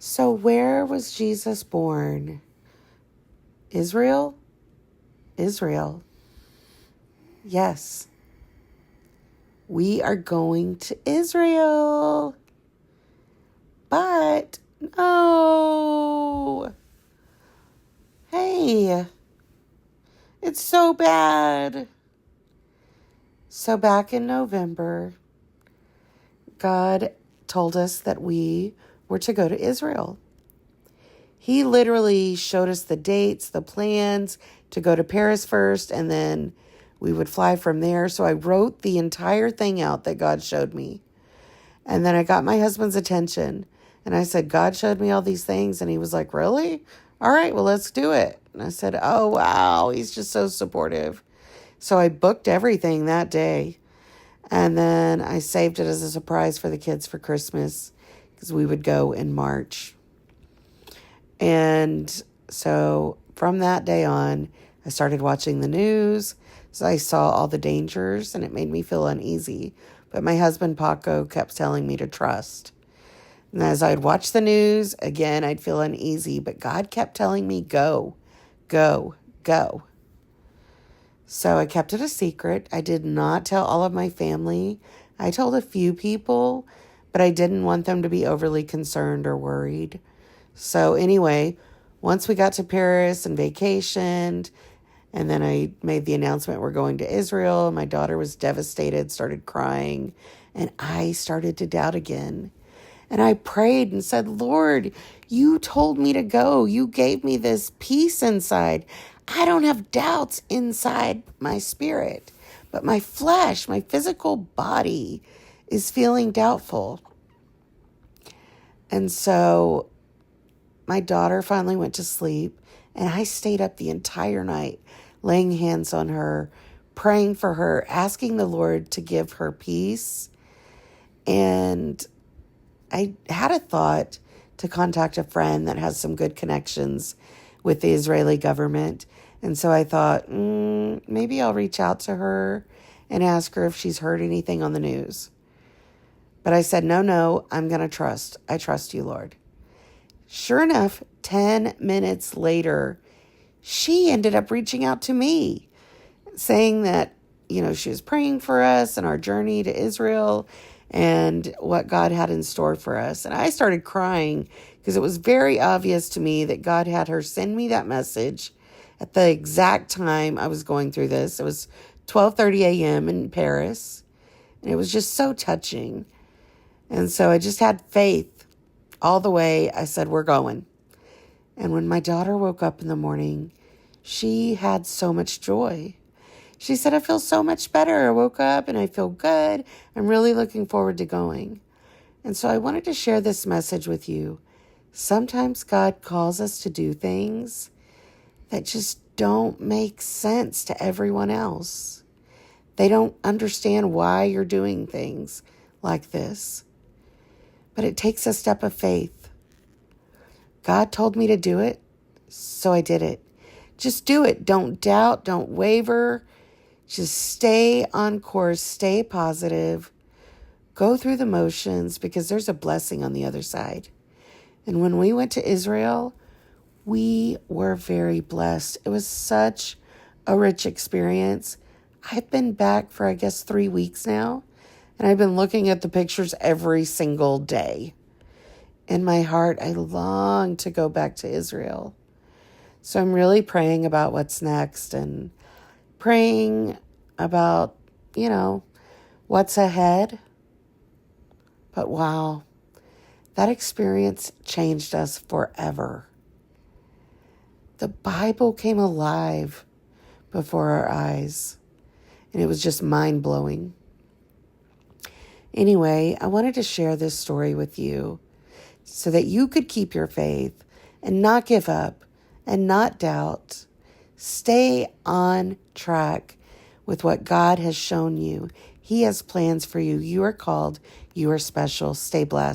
So where was Jesus born? Israel? Israel. Yes. We are going to Israel. But no. Hey, it's so bad. So back in November, God told us that we were to go to Israel. He literally showed us the dates, the plans to go to Paris first, and then we would fly from there. So I wrote the entire thing out that God showed me. And then I got my husband's attention. And I said, God showed me all these things. And he was like, really? All right, well, let's do it. And I said, oh, wow. He's just so supportive. So I booked everything that day. And then I saved it as a surprise for the kids for Christmas because we would go in March. And so from that day on, I started watching the news. So I saw all the dangers and it made me feel uneasy. But my husband, Paco, kept telling me to trust. And as I'd watch the news, again, I'd feel uneasy. But God kept telling me, go, go, go. So I kept it a secret. I did not tell all of my family. I told a few people, but I didn't want them to be overly concerned or worried. So anyway, once we got to Paris and vacationed, and then I made the announcement we're going to Israel, my daughter was devastated, started crying, and I started to doubt again. And I prayed and said, Lord, you told me to go. You gave me this peace inside. I don't have doubts inside my spirit, but my flesh, my physical body is feeling doubtful. And so my daughter finally went to sleep, and I stayed up the entire night, laying hands on her, praying for her, asking the Lord to give her peace. And I had a thought to contact a friend that has some good connections with the Israeli government. And so I thought, maybe I'll reach out to her and ask her if she's heard anything on the news. But I said, no, I'm going to trust. I trust you, Lord. Sure enough, 10 minutes later, she ended up reaching out to me, saying that, she was praying for us and our journey to Israel and what God had in store for us. And I started crying because it was very obvious to me that God had her send me that message at the exact time I was going through this. It was 12:30 a.m. in Paris, and it was just so touching. And so I just had faith all the way. I said, we're going. And when my daughter woke up in the morning, she had so much joy. She said, I feel so much better. I woke up and I feel good. I'm really looking forward to going. And so I wanted to share this message with you. Sometimes God calls us to do things that just don't make sense to everyone else. They don't understand why you're doing things like this. But it takes a step of faith. God told me to do it, so I did it. Just do it. Don't doubt. Don't waver. Just stay on course. Stay positive. Go through the motions because there's a blessing on the other side. And when we went to Israel, we were very blessed. It was such a rich experience. I've been back for, 3 weeks now, and I've been looking at the pictures every single day. In my heart, I long to go back to Israel. So I'm really praying about what's next and praying about, what's ahead. But wow, that experience changed us forever. The Bible came alive before our eyes, and it was just mind-blowing. Anyway, I wanted to share this story with you so that you could keep your faith and not give up and not doubt. Stay on track with what God has shown you. He has plans for you. You are called. You are special. Stay blessed.